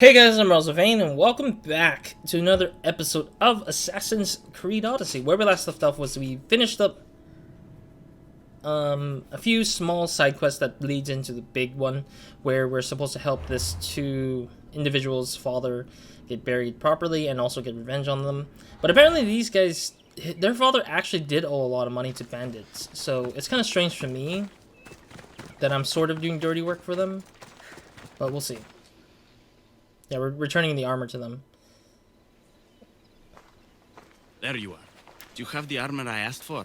Hey guys, I'm RozaldVane, and welcome back to another episode of Assassin's Creed Odyssey. Where we last left off was we finished up a few small side quests that leads into the big one, where we're supposed to help this two individuals' father get buried properly and also get revenge on them. But apparently these guys, their father actually did owe a lot of money to bandits, so it's kind of strange for me that I'm sort of doing dirty work for them, but we'll see. Yeah, we're returning the armor to them. There you are. Do you have the armor I asked for?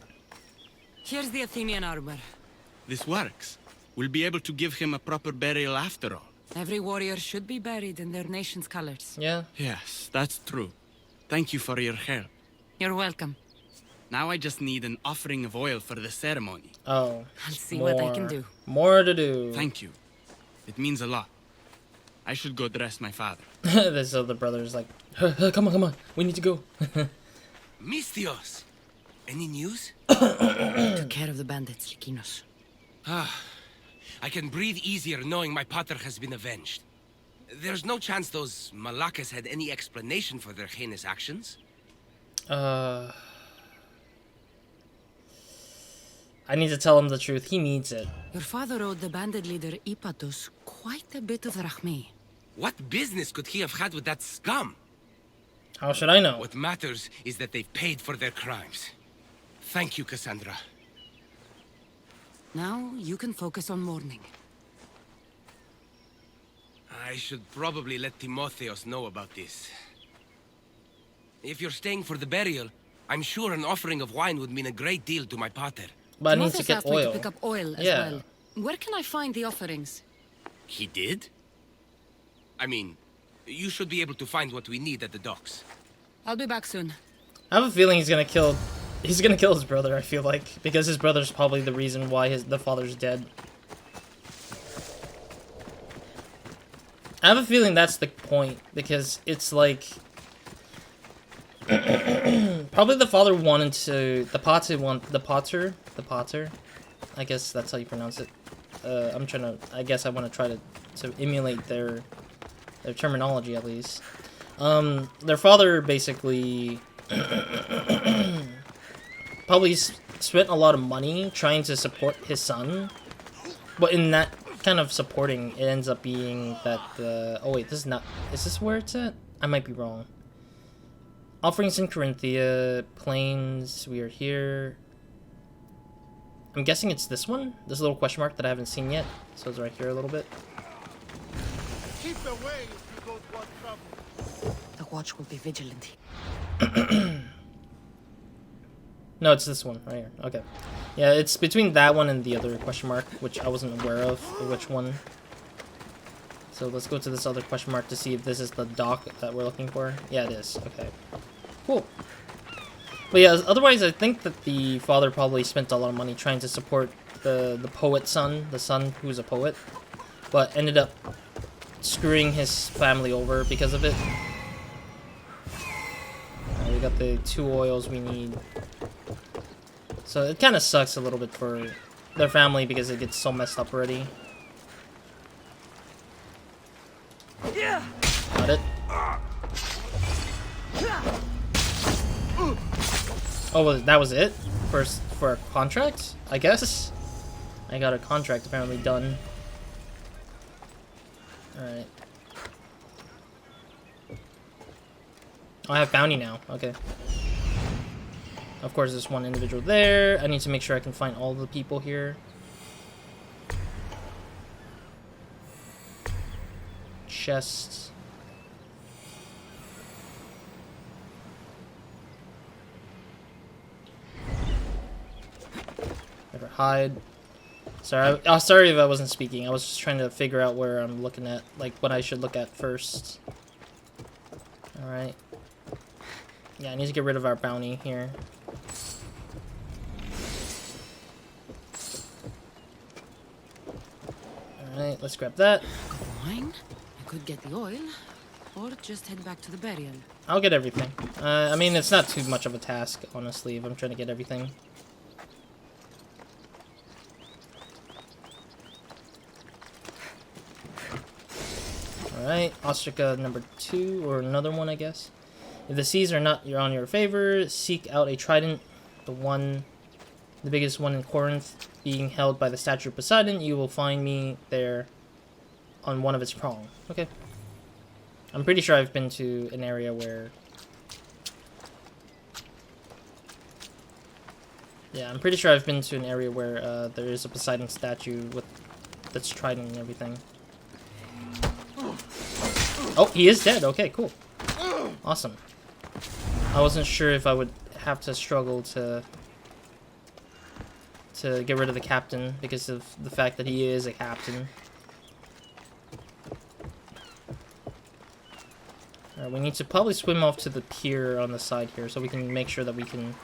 Here's the Athenian armor. This works. We'll be able to give him a proper burial after all. Every warrior should be buried in their nation's colors. Yeah. Yes, that's true. Thank you for your help. You're welcome. Now I just need an offering of oil for the ceremony. Oh. I'll see what I can do. More to do. Thank you. It means a lot. I should go dress my father. This other brother is like, come on, we need to go. Mistios! Any news? Took care of the bandits, Likinos. I can breathe easier knowing my pater has been avenged. There's no chance those Malakas had any explanation for their heinous actions? I need to tell him the truth. He needs it. Your father owed the bandit leader Ipatos quite a bit of drachmae. What business could he have had with that scum? How should I know? What matters is that they've paid for their crimes. Thank you, Cassandra. Now you can focus on mourning. I should probably let Timotheos know about this. If you're staying for the burial, I'm sure an offering of wine would mean a great deal to my pater. But I need to Timotheos get asked me oil. to pick up oil as Yeah. well. Where can I find the offerings? He did? I mean, you should be able to find what we need at the docks. I'll be back soon. I have a feeling he's gonna kill his brother, I feel like. Because his brother's probably the reason why the father's dead. I have a feeling that's the point, because it's like probably the father wanted to the pater, I guess that's how you pronounce it. I guess I want to try to emulate their terminology at least. Their father basically probably spent a lot of money trying to support his son, but in that kind of supporting, it ends up being that oh wait, this is not, is this where it's at? I might be wrong. Offerings in Corinthia, Plains, we are here. I'm guessing it's this one? This little question mark that I haven't seen yet. So it's right here a little bit. Keep away if you don't want trouble. The watch will be vigilant. No, it's this one right here. Okay. Yeah, it's between that one and the other question mark, which I wasn't aware of which one. So let's go to this other question mark to see if this is the dock that we're looking for. Yeah, it is. Okay. Cool. But yeah, otherwise I think that the father probably spent a lot of money trying to support the poet's son, the son who's a poet, but ended up screwing his family over because of it. Alright, we got the 2 oils we need. So it kind of sucks a little bit for their family because it gets so messed up already. Got it. Oh, well, that was it? For a contract? I guess? I got a contract apparently done. Alright. Oh, I have bounty now. Okay. Of course, there's one individual there. I need to make sure I can find all the people here. Chests. Never hide. Sorry, sorry if I wasn't speaking. I was just trying to figure out where I'm looking at, like what I should look at first. Alright. Yeah, I need to get rid of our bounty here. Alright, let's grab that. Wine? I could get the oil, or just head back to the burial. I'll get everything. I mean, it's not too much of a task, honestly, if I'm trying to get everything. Alright, Ostraca number 2, or another one, I guess. If the seas are not on your favor, seek out a trident, the biggest one in Corinth, being held by the statue of Poseidon. You will find me there on one of its prong. Okay. I'm pretty sure I've been to an area where... Yeah, I'm pretty sure I've been to an area where there is a Poseidon statue with its trident and everything. Oh, he is dead. Okay, cool. Awesome. I wasn't sure if I would have to struggle to get rid of the captain because of the fact that he is a captain. Alright, we need to probably swim off to the pier on the side here so we can make sure that we can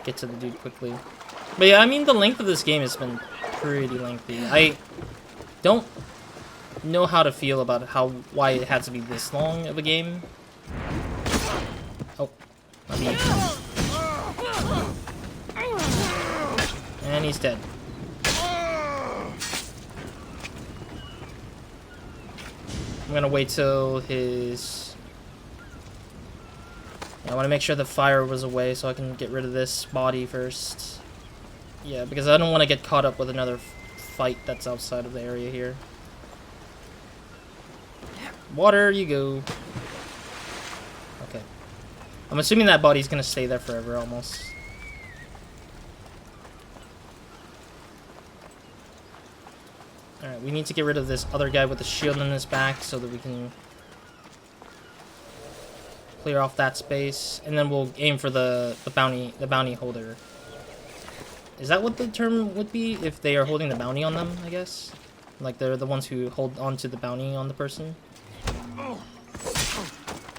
get to the dude quickly. But yeah, I mean, the length of this game has been pretty lengthy. I don't know how to feel about why it had to be this long of a game. Oh, not me. And he's dead. I'm gonna wait till his... I want to make sure the fire was away so I can get rid of this body first. Yeah, because I don't want to get caught up with another fight that's outside of the area here. Water, you go. Okay. I'm assuming that body's gonna stay there forever, almost. Alright, we need to get rid of this other guy with the shield on his back so that we can clear off that space, and then we'll aim for the bounty holder. Is that what the term would be if they are holding the bounty on them, I guess? Like they're the ones who hold on to the bounty on the person?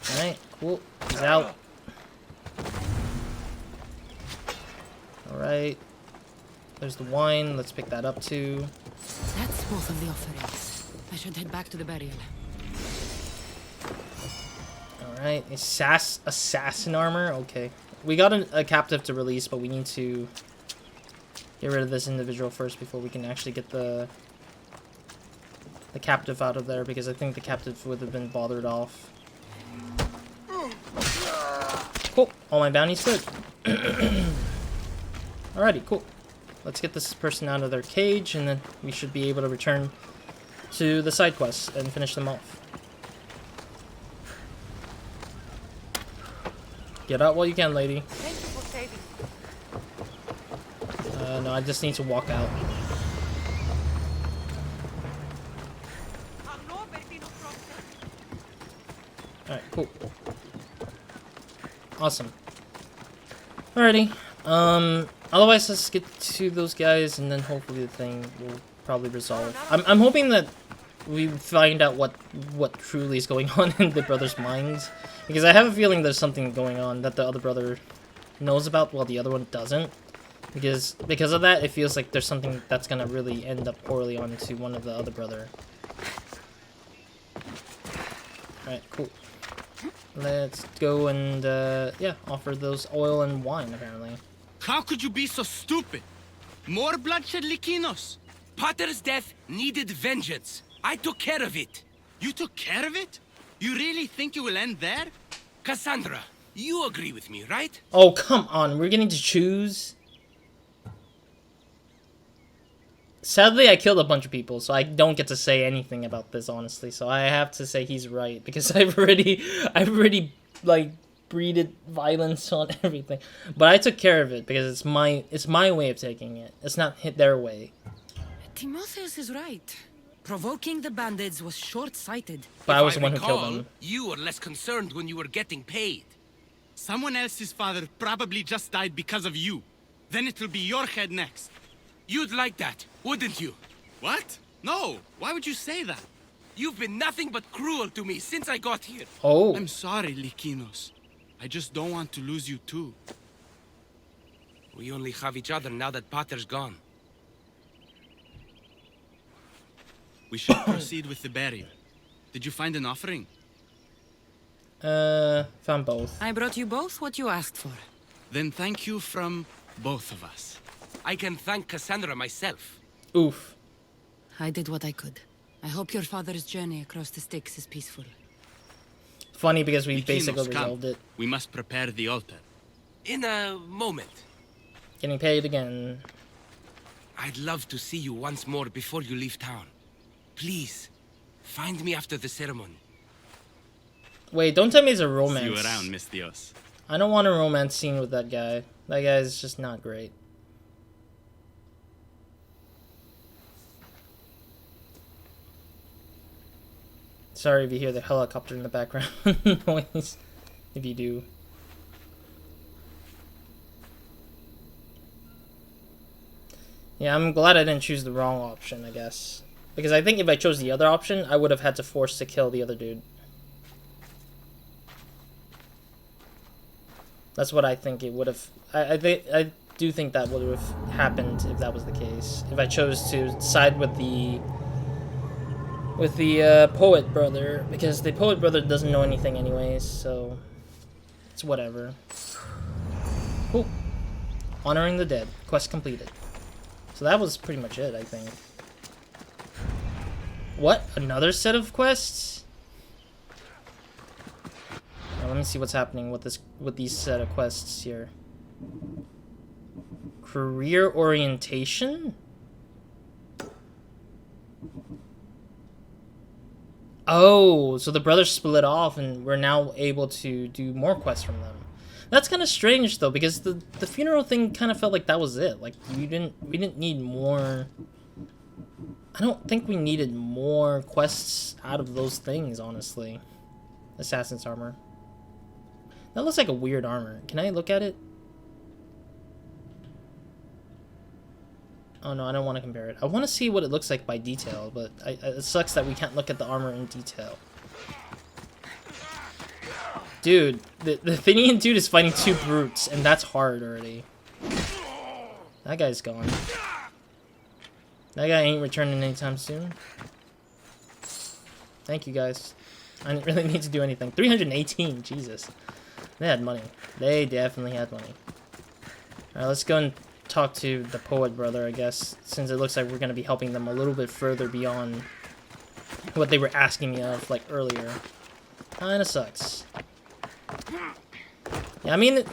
Alright, cool. He's out. Alright. There's the wine. Let's pick that up too. That's both of the offerings. I should head back to the burial. Alright, assassin armor? Okay. We got a captive to release, but we need to get rid of this individual first before we can actually get the captive out of there, because I think the captive would have been bothered off. Cool. All my bounties good. Alrighty, cool. Let's get this person out of their cage, and then we should be able to return to the side quests and finish them off. Get out while you can, lady. Thank you for saving me. No, I just need to walk out. Alright, cool. Awesome. Alrighty. Otherwise, let's get to those guys, and then hopefully the thing will probably resolve. I'm hoping that we find out what truly is going on in the brother's minds, because I have a feeling there's something going on that the other brother knows about while the other one doesn't. Because of that, it feels like there's something that's gonna really end up poorly onto one of the other brother. Alright, cool. Let's go and, yeah, offer those oil and wine, apparently. How could you be so stupid? More bloodshed, Lykinos? Potter's death needed vengeance. I took care of it. You took care of it? You really think you will end there? Cassandra, you agree with me, right? Oh, come on. We're getting to choose? Sadly, I killed a bunch of people, so I don't get to say anything about this, honestly. So I have to say he's right, because I've already, like, breeded violence on everything. But I took care of it, because it's my way of taking it. It's not their way. Timotheus is right. Provoking the bandits was short-sighted. But I was If the one who killed recall, them. You were less concerned when you were getting paid. Someone else's father probably just died because of you. Then it'll be your head next. You'd like that, wouldn't you? What? No. Why would you say that? You've been nothing but cruel to me since I got here. Oh. I'm sorry, Lykinos. I just don't want to lose you too. We only have each other now that Potter's gone. We should proceed with the burial. Did you find an offering? Found both. I brought you both what you asked for. Then thank you from both of us. I can thank Cassandra myself. Oof. I did what I could. I hope your father's journey across the Styx is peaceful. Funny because we The basically Kinos come. resolved it. We must prepare the altar. In a moment. Getting paid again. I'd love to see you once more before you leave town. Please, find me after the ceremony. Wait, don't tell me it's a See romance. you around, Mistios. I don't want a romance scene with that guy. That guy's just not great. Sorry if you hear the helicopter in the background noise. If you do. Yeah, I'm glad I didn't choose the wrong option, I guess. Because I think if I chose the other option, I would have had to force to kill the other dude. That's what I think it would have... I do think that would have happened if that was the case. If I chose to side with the poet brother, because the poet brother doesn't know anything anyways, so it's whatever. Cool. Honoring the dead. Quest completed. So that was pretty much it, I think. What? Another set of quests? Now, let me see what's happening with these set of quests here. Career orientation? Oh, so the brothers split off and we're now able to do more quests from them. That's kind of strange though, because the funeral thing kind of felt like that was it. Like we didn't need more. I don't think we needed more quests out of those things, honestly. Assassin's armor. That looks like a weird armor. Can I look at it? Oh no, I don't want to compare it. I want to see what it looks like by detail, but it sucks that we can't look at the armor in detail. Dude, the Athenian dude is fighting two brutes, and that's hard already. That guy's gone. That guy ain't returning anytime soon. Thank you, guys. I didn't really need to do anything. 318, Jesus. They had money. They definitely had money. Alright, let's go and talk to the poet brother, I guess, since it looks like we're going to be helping them a little bit further beyond what they were asking me of, like, earlier. Kinda sucks. Yeah, I mean,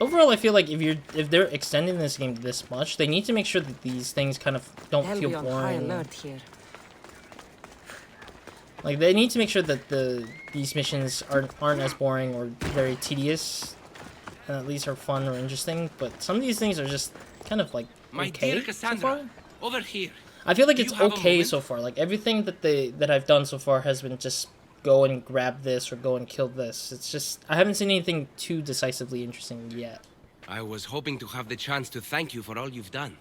overall, I feel like if they're extending this game this much, they need to make sure that these things kind of don't feel boring. Like they need to make sure that these missions aren't as boring or very tedious, and at least are fun or interesting. But some of these things are just kind of like My okay dear so Cassandra, far. over here. I feel like Do it's you have a okay moment? so far. Like everything that I've done so far has been just go and grab this or go and kill this. It's just I haven't seen anything too decisively interesting yet. I was hoping to have the chance to thank you for all you've done.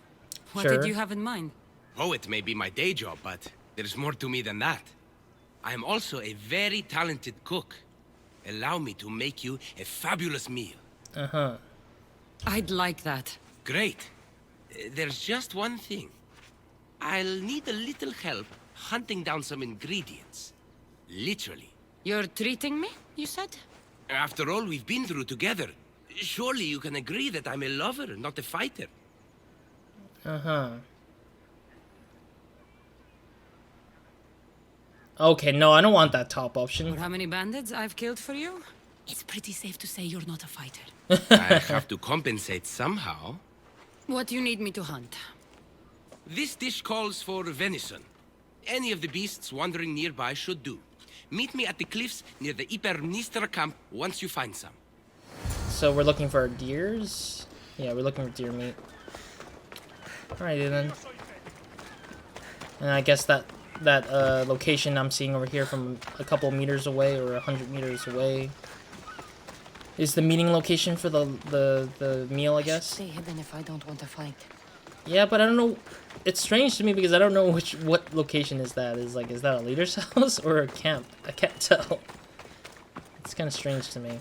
What Sure. did you have in mind? Poet may be my day job, but there's more to me than that. I am also a very talented cook. Allow me to make you a fabulous meal. Uh-huh. I'd like that. Great. There's just one thing. I'll need a little help hunting down some ingredients. Literally. You're treating me, you said? After all we've been through together, surely you can agree that I'm a lover, not a fighter. Uh-huh. Okay, no, I don't want that top For option. how many bandits I've killed for you? It's pretty safe to say you're not a fighter. I have to compensate somehow. What do you need me to hunt? This dish calls for venison. Any of the beasts wandering nearby should do. Meet me at the cliffs near the Ipermnistra camp once you find some. So we're looking for deers? Yeah, we're looking for deer meat. Alrighty then. And I guess that location I'm seeing over here from a couple meters away or 100 meters away is the meeting location for the meal, I guess. Stay hidden if I don't want to fight. Yeah, but I don't know. It's strange to me because I don't know what location is that. Is that a leader's house or a camp? I can't tell. It's kind of strange to me.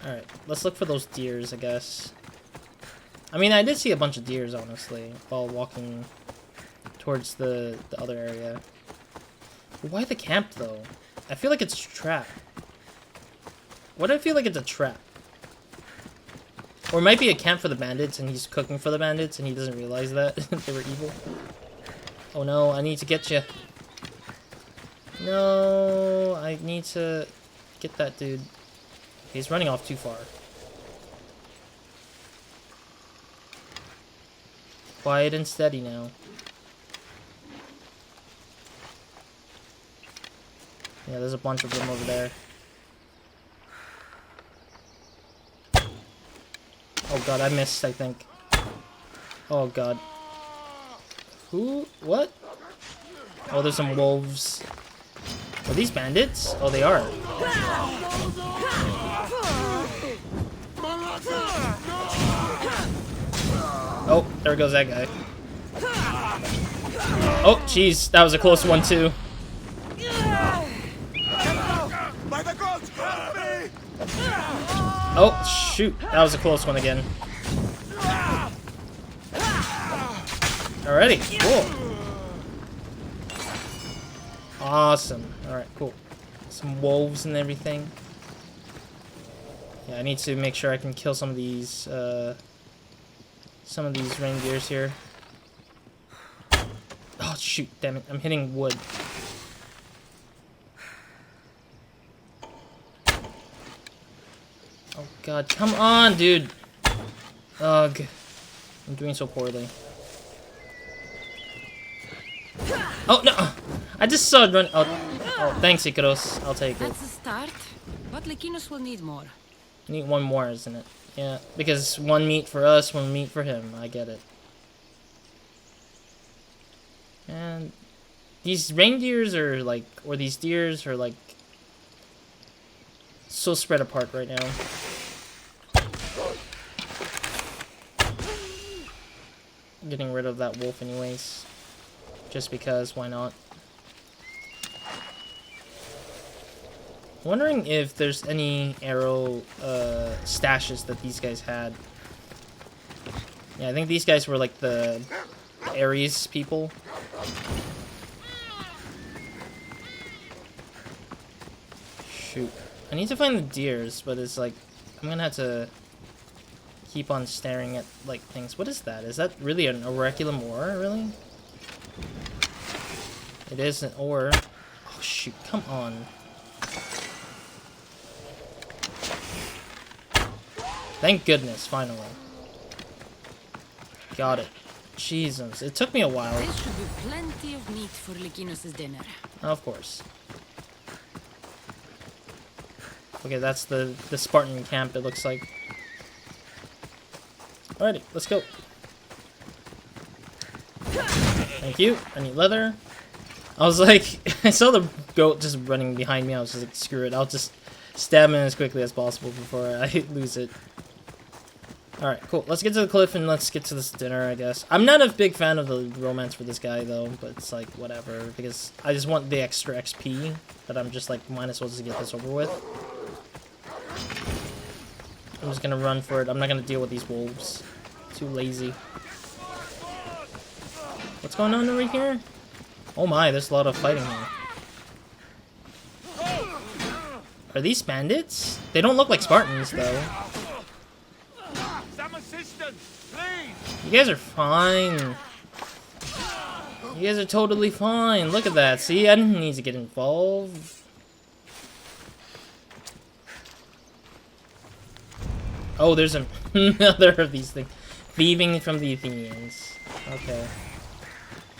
All right, let's look for those deers, I guess. I mean, I did see a bunch of deers, honestly, while walking towards the other area. Why the camp, though? I feel like it's a trap. Why do I feel like it's a trap? Or it might be a camp for the bandits, and he's cooking for the bandits, and he doesn't realize that they were evil. Oh no, I need to get you. No, I need to get that dude. He's running off too far. Quiet and steady now. Yeah, there's a bunch of them over there. Oh god, I missed, I think. Oh god. Who? What? Oh, there's some wolves. Are these bandits? Oh, they are. Oh, there goes that guy. Oh, jeez, that was a close one too. Oh, shoot, that was a close one again. Alrighty, cool. Awesome. Alright, cool. Some wolves and everything. Yeah, I need to make sure I can kill some of these reindeers here. Oh shoot, damn it, I'm hitting wood. Oh god, come on, dude. Ugh. I'm doing so poorly. Oh no! I just saw it run. Oh, thanks, Ikaros. I'll take it. That's a start, but Lycanus will need more. Need one more, isn't it? Yeah, because one meat for us, one meat for him. I get it. And these reindeers are like, or these deers are like, so spread apart right now. Getting rid of that wolf anyways. Just because, why not? Wondering if there's any arrow stashes that these guys had. Yeah, I think these guys were like the Ares people. Shoot. I need to find the deers, but it's like, I'm gonna have to keep on staring at like things. What is that? Is that really an auriculum ore, really? It is an ore. Oh shoot, come on. Thank goodness, finally. Got it. Jesus, it took me a while. There should be plenty of meat for Lycanus' dinner. Of course. Okay, that's the Spartan camp, it looks like. Alrighty, let's go. Thank you. I need leather. I was like, I saw the goat just running behind me. I was just like, screw it. I'll just stab him as quickly as possible before I lose it. Alright, cool. Let's get to the cliff and let's get to this dinner, I guess. I'm not a big fan of the romance for this guy, though, but it's like, whatever. Because I just want the extra XP that I'm just like, might as well just get this over with. I'm just gonna run for it. I'm not gonna deal with these wolves. Too lazy. What's going on over here? Oh my, there's a lot of fighting here. Are these bandits? They don't look like Spartans, though. Some assistance, please. You guys are fine. You guys are totally fine. Look at that. See, I didn't need to get involved. Oh, there's another of these things. Thieving from the Athenians. Okay.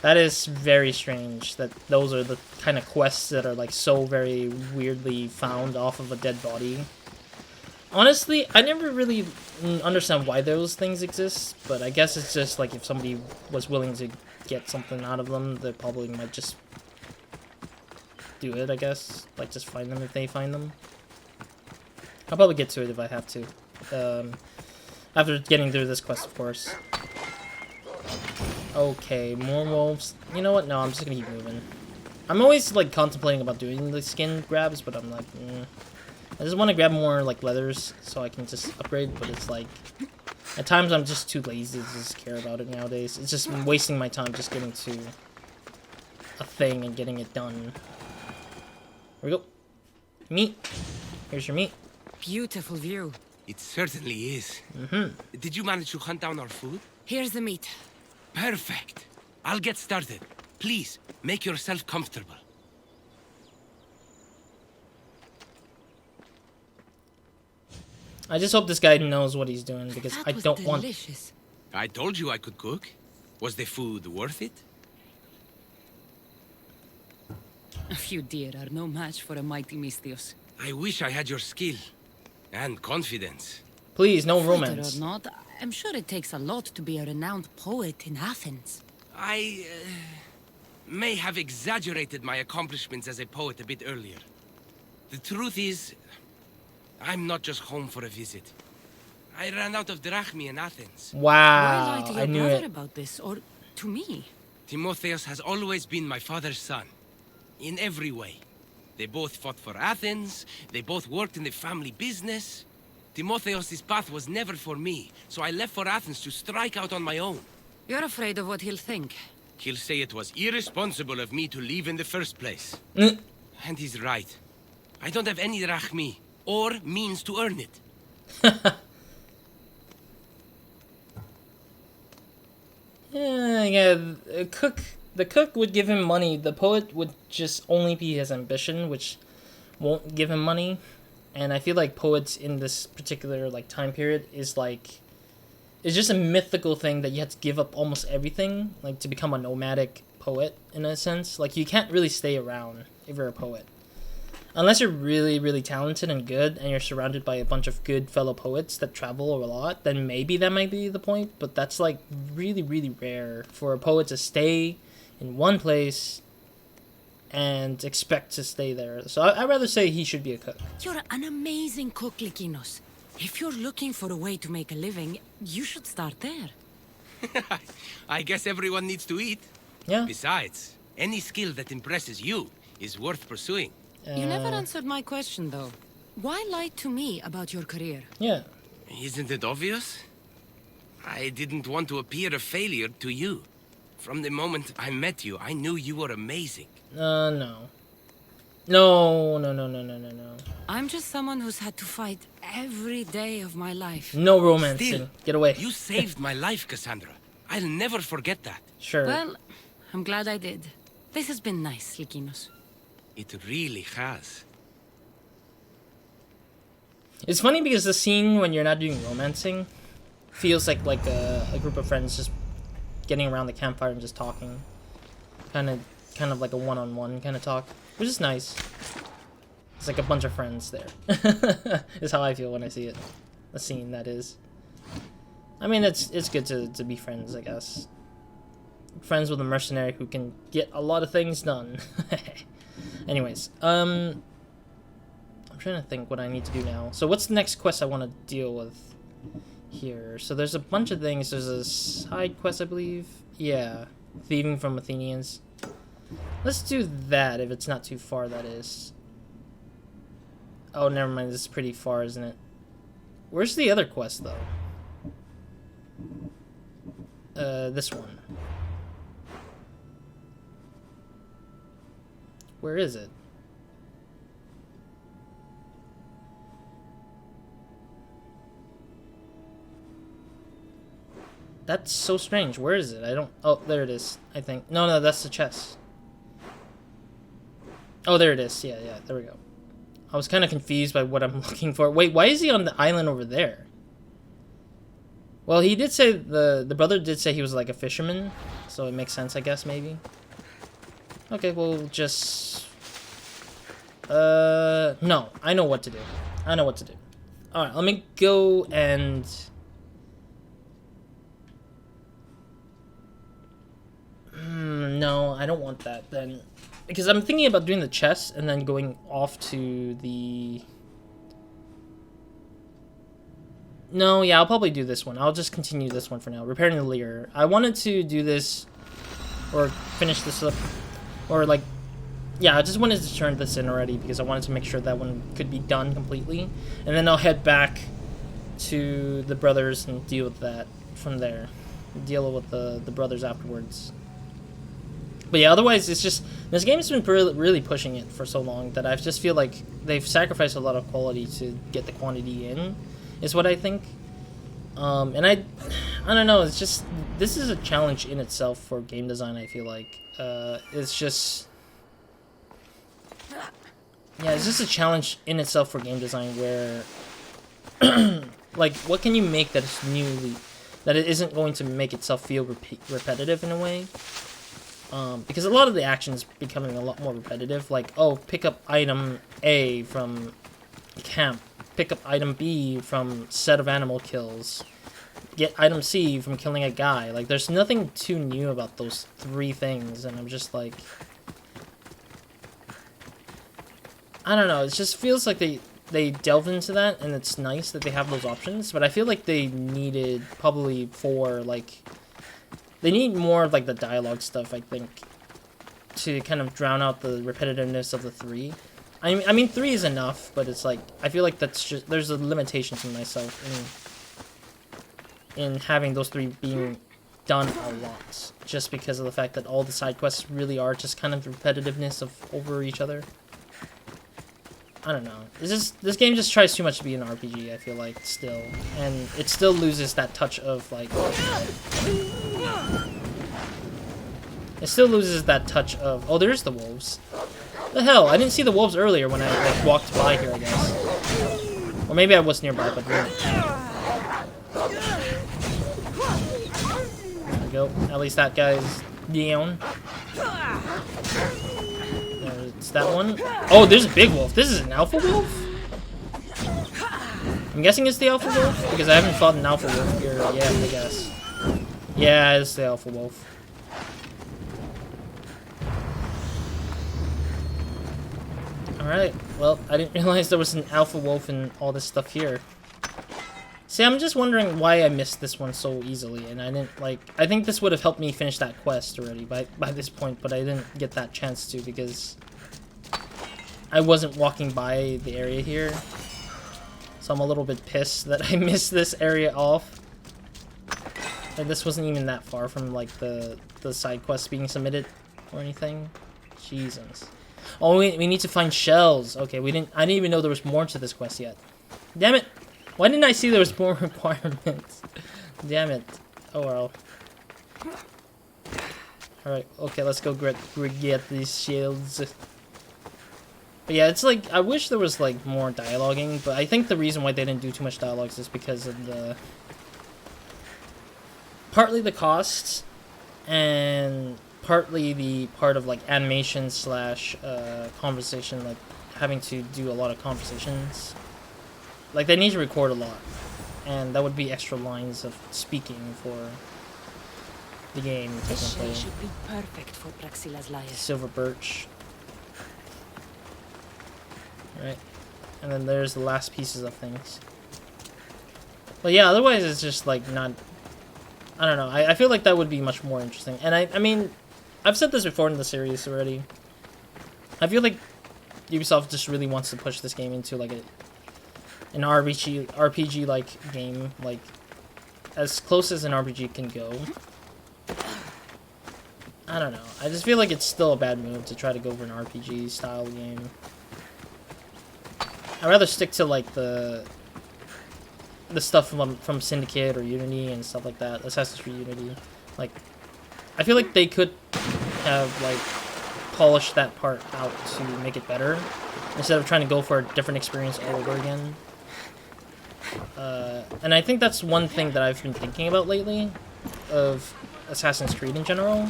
That is very strange that those are the kind of quests that are like so very weirdly found off of a dead body. Honestly, I never really understand why those things exist, but I guess it's just like if somebody was willing to get something out of them, they probably might just do it, I guess. Like just find them if they find them. I'll probably get to it if I have to. After getting through this quest, of course. Okay, more wolves. You know what? No, I'm just gonna keep moving. I'm always like contemplating about doing the skin grabs, but I'm like, I just want to grab more like leathers so I can just upgrade, but it's like, at times I'm just too lazy to just care about it nowadays. It's just wasting my time just getting to a thing and getting it done. Here we go. Meat. Here's your meat. Beautiful view. It certainly is. Did you manage to hunt down our food? Here's the meat. Perfect. I'll get started. Please, make yourself comfortable. I just hope this guy knows what he's doing, because That I was don't want... delicious. I told you I could cook. Was the food worth it? A few deer are no match for a mighty Misthios. I wish I had your skill. And confidence. Please, no Fighter romance. or not, I'm sure it takes a lot to be a renowned poet in Athens. I may have exaggerated my accomplishments as a poet a bit earlier. The truth is, I'm not just home for a visit. I ran out of drachmi in Athens. Why Wow, lie to I your knew brother it. about this, or to me? Timotheus has always been my father's son. In every way. They both fought for Athens, they both worked in the family business. Timotheus' path was never for me, so I left for Athens to strike out on my own. You're afraid of what he'll think. He'll say it was irresponsible of me to leave in the first place. Mm. And he's right. I don't have any drachmi, or means to earn it. Yeah, the cook would give him money. The poet would just only be his ambition, which won't give him money. And I feel like poets in this particular like time period is like, it's just a mythical thing that you have to give up almost everything, like to become a nomadic poet in a sense. Like you can't really stay around if you're a poet. Unless you're really, really talented and good, and you're surrounded by a bunch of good fellow poets that travel a lot, then maybe that might be the point. But that's like really, really rare for a poet to stay in one place and expect to stay there. So I'd rather say he should be a cook. You're an amazing cook, Likinos. If you're looking for a way to make a living, you should start there. I guess everyone needs to eat. Yeah. Besides, any skill that impresses you is worth pursuing. You never answered my question, though. Why lie to me about your career? Yeah. Isn't it obvious? I didn't want to appear a failure to you. From the moment I met you, I knew you were amazing. No. No. I'm just someone who's had to fight every day of my life. No romancing. Still, Get away. You saved my life, Cassandra. I'll never forget that. Sure. Well, I'm glad I did. This has been nice, Likinos. It really has. It's funny because the scene when you're not doing romancing feels like a group of friends just getting around the campfire and just talking. Kind of like a one-on-one kind of talk, which is nice. It's like a bunch of friends there. Is how I feel when I see it. A scene, that is. I mean, it's good to be friends, I guess. Friends with a mercenary who can get a lot of things done. Anyways, I'm trying to think what I need to do now. So what's the next quest I want to deal with here? So there's a bunch of things. There's a side quest, I believe. Yeah, thieving from Athenians. Let's do that if it's not too far, that is. Oh, never mind. This is pretty far, isn't it? Where's the other quest, though? This one. Where is it? That's so strange. Where is it? I don't... Oh, there it is, I think. No, that's the chest. Oh, there it is. Yeah, there we go. I was kind of confused by what I'm looking for. Wait, why is he on the island over there? Well, he did say... The brother did say he was like a fisherman. So it makes sense, I guess, maybe. Okay, we'll just... No. I know what to do. Alright, let me go and... No, I don't want that then. Because I'm thinking about doing the chest and then going off to the... No, yeah, I'll probably do this one. I'll just continue this one for now. Repairing the lyre. I wanted to do this, or finish this up, or like... Yeah, I just wanted to turn this in already because I wanted to make sure that one could be done completely. And then I'll head back to the brothers and deal with that from there. Deal with the brothers afterwards. But yeah, otherwise it's just... This game's been really pushing it for so long that I just feel like they've sacrificed a lot of quality to get the quantity in, is what I think. And I don't know, it's just, this is a challenge in itself for game design, I feel like. It's just, yeah, it's just a challenge in itself for game design where, like, what can you make that is newly, that it isn't going to make itself feel repetitive in a way? Because a lot of the action is becoming a lot more repetitive, like, oh, pick up item A from camp, pick up item B from set of animal kills, get item C from killing a guy. Like, there's nothing too new about those 3 things, and I'm just like, I don't know, it just feels like they delved into that, and it's nice that they have those options, but I feel like they needed probably they need more of, like, the dialogue stuff, I think, to kind of drown out the repetitiveness of the 3. I mean, 3 is enough, but it's like, I feel like that's just, there's a limitation to myself in having those 3 being done a lot, just because of the fact that all the side quests really are just kind of the repetitiveness of over each other. I don't know. This game just tries too much to be an RPG, I feel like, still. And it still loses that touch of, like... It still loses that touch of... Oh, there's the wolves. The hell? I didn't see the wolves earlier when I, like, walked by here, I guess. Or maybe I was nearby, but... There we go. At least that guy's down. It's that one. Oh, there's a big wolf. This is an alpha wolf? I'm guessing it's the alpha wolf, because I haven't fought an alpha wolf here yet, I guess. Yeah, it's the alpha wolf. Alright, well, I didn't realize there was an alpha wolf and all this stuff here. See, I'm just wondering why I missed this one so easily, and I didn't, like, I think this would have helped me finish that quest already by this point, but I didn't get that chance to because I wasn't walking by the area here. So I'm a little bit pissed that I missed this area off. And this wasn't even that far from, like, the side quests being submitted or anything. Jesus. Oh, we need to find shells. Okay, I didn't even know there was more to this quest yet. Damn it! Why didn't I see there was more requirements? Damn it. Oh well. Alright, okay, let's go get these shields. But yeah, it's like, I wish there was, like, more dialoguing, but I think the reason why they didn't do too much dialogues is because of the... Partly the costs, and partly the part of, like, animation slash conversation, like, having to do a lot of conversations. Like, they need to record a lot, and that would be extra lines of speaking for the game, This technically. shell should be perfect for Praxilla's lyre. Silver birch. Right. And then there's the last pieces of things. But yeah, otherwise it's just, like, not... I don't know. I feel like that would be much more interesting. And I mean, I've said this before in the series already. I feel like Ubisoft just really wants to push this game into, like, an RPG-like game, like, as close as an RPG can go. I don't know. I just feel like it's still a bad move to try to go for an RPG-style game. I'd rather stick to, like, the stuff from Syndicate or Unity and stuff like that. Assassin's Creed Unity. Like, I feel like they could have, like, polished that part out to make it better, instead of trying to go for a different experience all over again. And I think that's one thing that I've been thinking about lately, of Assassin's Creed in general.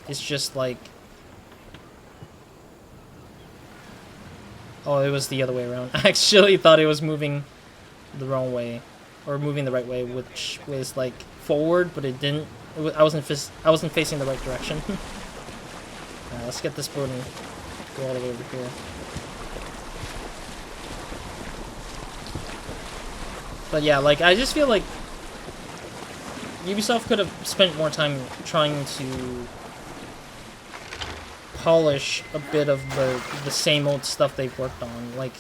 It's just like... Oh, it was the other way around. I actually thought it was moving the wrong way, or moving the right way, which was like forward, but it didn't. I wasn't facing the right direction. Alright, let's get this boat and go all the way over here. But yeah, like, I just feel like Ubisoft could have spent more time trying to polish a bit of the same old stuff they've worked on, like,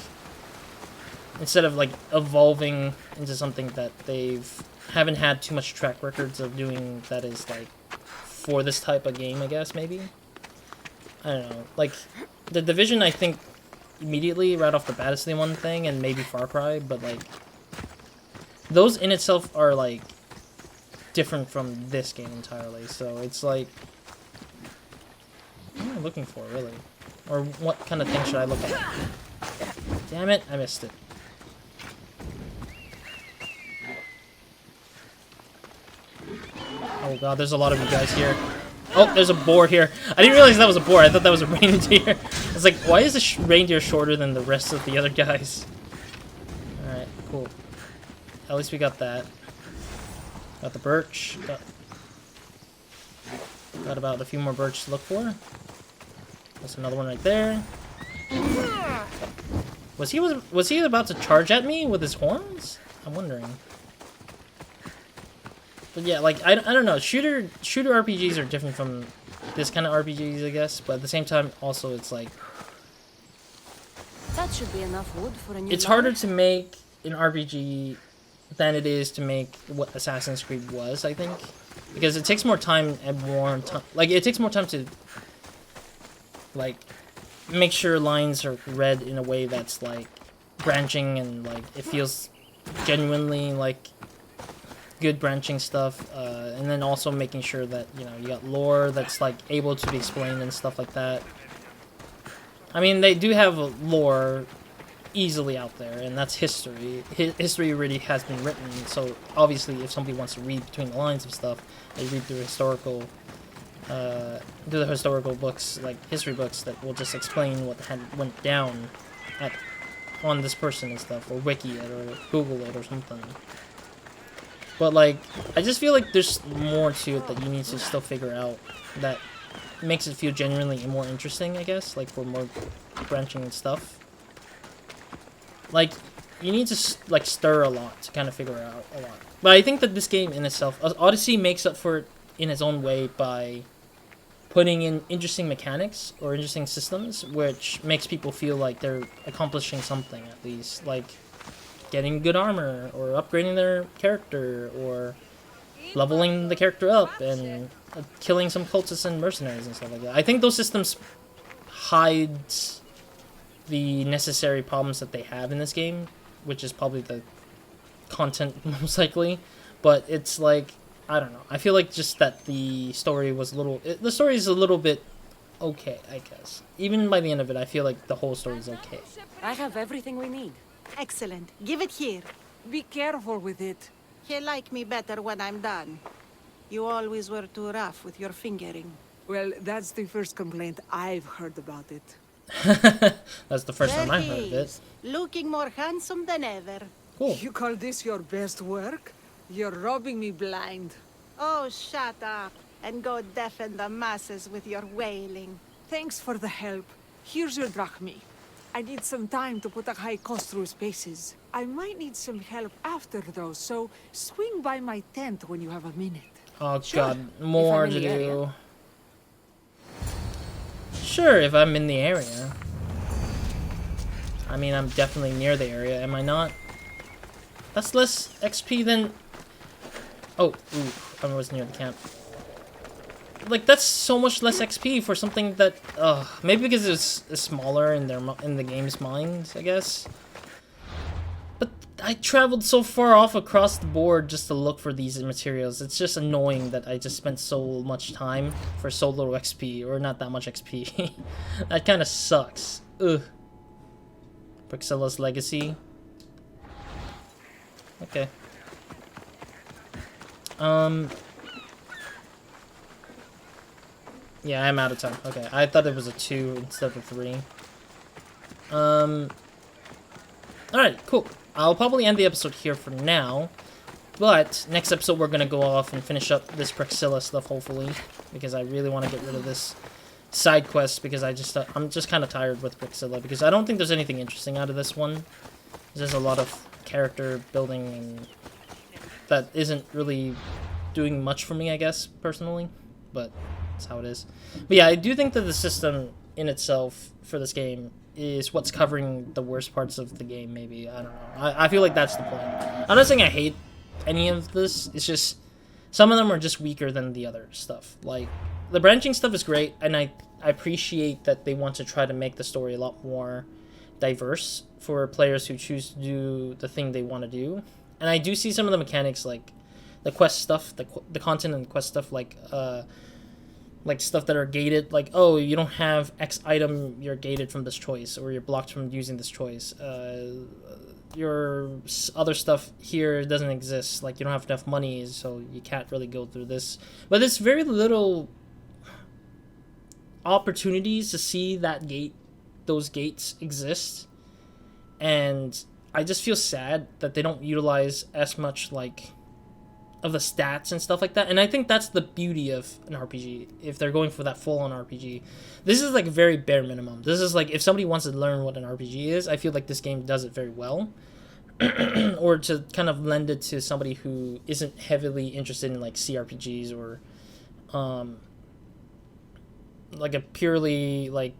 instead of, like, evolving into something that haven't had too much track records of doing that is, like, for this type of game, I guess, maybe? I don't know. Like, The Division, I think, immediately, right off the bat, is the one thing, and maybe Far Cry, but, like, those in itself are, like, different from this game entirely. So it's like, what am I looking for, really? Or what kind of thing should I look at? Damn it, I missed it. Oh god, there's a lot of you guys here. Oh, there's a boar here. I didn't realize that was a boar. I thought that was a reindeer. I was like, why is this reindeer shorter than the rest of the other guys? Alright, cool. At least we got that. Got the birch. Got about a few more birch to look for. There's another one right there. Was he about to charge at me with his horns? I'm wondering. But yeah, like I don't know. Shooter RPGs are different from this kind of RPGs, I guess. But at the same time, also it's like That should be enough wood for a new it's lyre. harder to make an RPG than it is to make what Assassin's Creed was, I think, because it takes more time and more time. Like it takes more time to like make sure lines are read in a way that's like branching and like it feels genuinely like good branching stuff, and then also making sure that, you know, you got lore that's like able to be explained and stuff like that. I mean, they do have lore easily out there, and that's history. History already has been written, so obviously if somebody wants to read between the lines of stuff, they read through historical books, like history books that will just explain what went down on this person and stuff, or wiki it, or Google it, or something. But like, I just feel like there's more to it that you need to still figure out that makes it feel genuinely more interesting, I guess, like for more branching and stuff. Like, you need to like stir a lot to kind of figure out a lot. But I think that this game in itself, Odyssey makes up for it in its own way by putting in interesting mechanics or interesting systems, which makes people feel like they're accomplishing something, at least, like getting good armor, or upgrading their character, or leveling the character up, and killing some cultists and mercenaries and stuff like that. I think those systems hide the necessary problems that they have in this game, which is probably the content most likely. But it's like, I don't know. I feel like just that the story was the story is a little bit okay, I guess. Even by the end of it, I feel like the whole story is okay. I have everything we need. Excellent. Give it here. Be careful with it. He'll like me better when I'm done. You always were too rough with your fingering. Well, that's the first complaint I've heard about it. That's the first time There I he heard of it. is, looking more handsome than ever. Cool. You call this your best work? You're robbing me blind. Oh, shut up and go deafen the masses with your wailing. Thanks for the help. Here's your drachmi. I need some time to put a high cost through spaces. I might need some help after though, so swing by my tent when you have a minute. Oh Sure, god, more if I'm to in the do. area. Sure, if I'm in the area. I mean, I'm definitely near the area, am I not? That's less XP than... Oh, ooh, I was near the camp. Like, that's so much less XP for something that... maybe because it's smaller in the game's minds, I guess. But I traveled so far off across the board just to look for these materials. It's just annoying that I just spent so much time for so little XP, or not that much XP. That kind of sucks. Ugh. Praxilla's Legacy. Okay. Yeah, I'm out of time. Okay, I thought it was a 2 instead of a 3. Alright, cool. I'll probably end the episode here for now. But next episode we're gonna go off and finish up this Praxilla stuff, hopefully, because I really want to get rid of this side quest, because I'm just kind of tired with Praxilla, because I don't think there's anything interesting out of this one. There's a lot of character building and that isn't really doing much for me, I guess, personally, but that's how it is. But yeah, I do think that the system in itself for this game is what's covering the worst parts of the game, maybe. I don't know. I feel like that's the point. I'm not saying I hate any of this, it's just some of them are just weaker than the other stuff. Like, the branching stuff is great, and I appreciate that they want to try to make the story a lot more diverse for players who choose to do the thing they want to do. And I do see some of the mechanics, like the quest stuff, the content and quest stuff, like stuff that are gated, like, oh, you don't have X item, you're gated from this choice, or you're blocked from using this choice. Your other stuff here doesn't exist, like you don't have enough money, so you can't really go through this. But there's very little opportunities to see those gates exist, and I just feel sad that they don't utilize as much like of the stats and stuff like that. And I think that's the beauty of an RPG. If they're going for that full-on RPG, this is like very bare minimum. This is like if somebody wants to learn what an RPG is, I feel like this game does it very well. Or to kind of lend it to somebody who isn't heavily interested in like CRPGs or like a purely like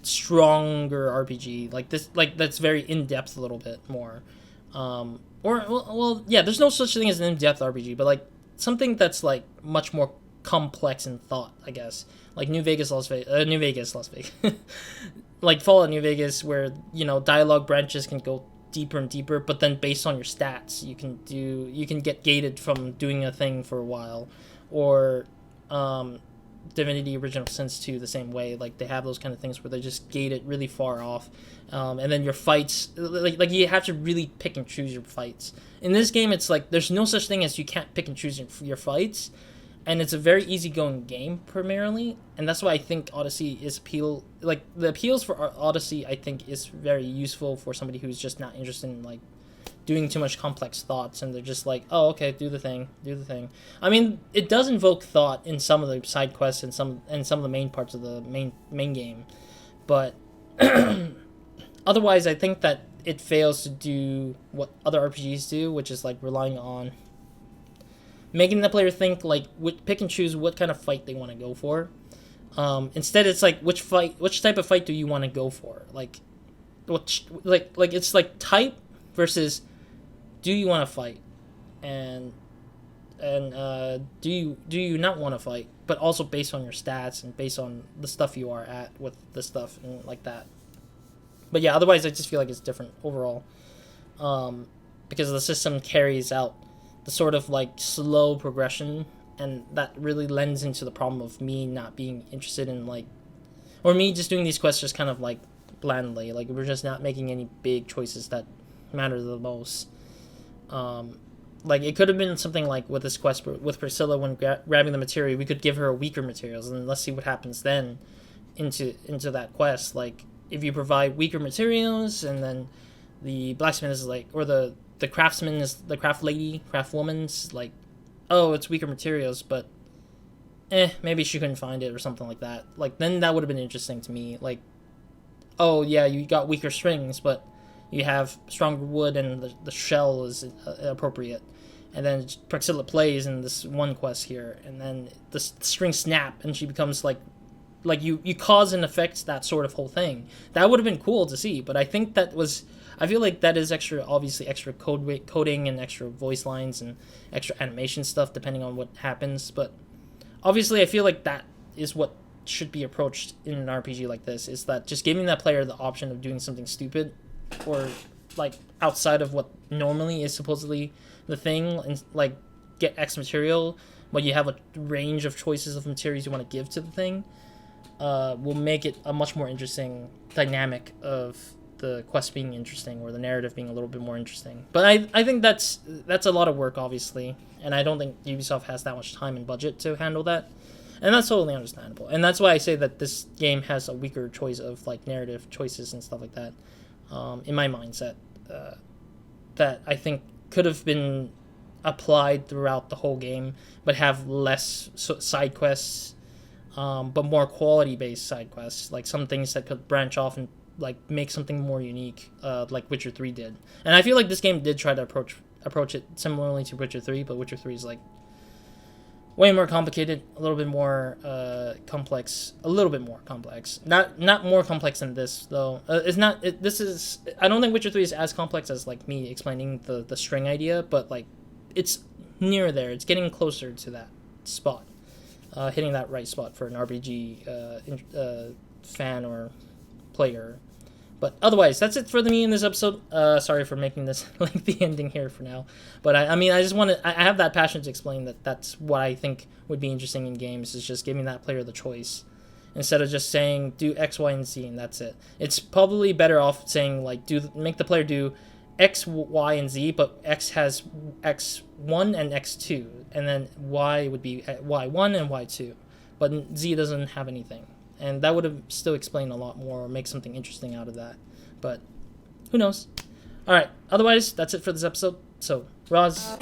stronger RPG like this, like that's very in-depth a little bit more. Well, yeah, there's no such thing as an in-depth RPG, but like something that's like much more complex in thought, I guess. Like New Vegas, Las Vegas. Like Fallout New Vegas, where, you know, dialogue branches can go deeper and deeper, but then based on your stats, you can get gated from doing a thing for a while. Or Divinity Original Sin 2 the same way. Like they have those kind of things where they just gate it really far off, and then your fights, like you have to really pick and choose your fights. In this game, it's like there's no such thing as you can't pick and choose your fights, and it's a very easygoing game primarily, and that's why I think Odyssey is the appeals for Odyssey I think is very useful for somebody who's just not interested in like doing too much complex thoughts, and they're just like, oh, okay, do the thing. I mean, it does invoke thought in some of the side quests and some of the main parts of the main game, but otherwise, I think that it fails to do what other RPGs do, which is like relying on making the player think, like, pick and choose what kind of fight they want to go for. Instead, it's like which type of fight do you want to go for? Like, it's like type versus do you want to fight, and do you not want to fight, but also based on your stats and based on the stuff you are at with the stuff and like that. But yeah, otherwise I just feel like it's different overall, because the system carries out the sort of like slow progression, and that really lends into the problem of me not being interested in like, or me just doing these quests just kind of like blandly, like we're just not making any big choices that matter the most. Like it could have been something like with this quest with Praxilla, when grabbing the materia, we could give her weaker materials, and let's see what happens then into that quest. Like if you provide weaker materials, and then the blacksmith is like, or the craftsman is the craftwoman's like, oh, it's weaker materials, but maybe she couldn't find it or something like that. Like then that would have been interesting to me. Like, oh yeah, you got weaker strings, but you have stronger wood and the shell is appropriate. And then Praxilla plays in this one quest here, and then the strings snap and she becomes like you cause and affect that sort of whole thing. That would have been cool to see, but I think I feel like that is obviously extra coding and extra voice lines and extra animation stuff depending on what happens. But obviously I feel like that is what should be approached in an RPG like this, is that just giving that player the option of doing something stupid or like outside of what normally is supposedly the thing, and like get X material, but you have a range of choices of materials you want to give to the thing, will make it a much more interesting dynamic of the quest being interesting, or the narrative being a little bit more interesting. But I think that's a lot of work, obviously, and I don't think Ubisoft has that much time and budget to handle that, and that's totally understandable. And that's why I say that this game has a weaker choice of like narrative choices and stuff like that, in my mindset, that I think could have been applied throughout the whole game, but have less side quests, but more quality-based side quests, like some things that could branch off and like make something more unique, like Witcher 3 did. And I feel like this game did try to approach it similarly to Witcher 3, but Witcher 3 is like way more complicated, a little bit more complex, not more complex than this though. I don't think Witcher 3 is as complex as like me explaining the string idea, but like it's near there. It's getting closer to that spot, hitting that right spot for an RPG fan or player. But otherwise, that's it for me in this episode. Sorry for making this lengthy ending here for now. But I mean, I just want to, I have that passion to explain that that's what I think would be interesting in games, is just giving that player the choice. Instead of just saying, do X, Y, and Z, and that's it. It's probably better off saying, like, make the player do X, Y, and Z, but X has X1 and X2, and then Y would be Y1 and Y2. But Z doesn't have anything. And that would have still explained a lot more, or make something interesting out of that. But who knows? Alright, otherwise, that's it for this episode. So, Roz.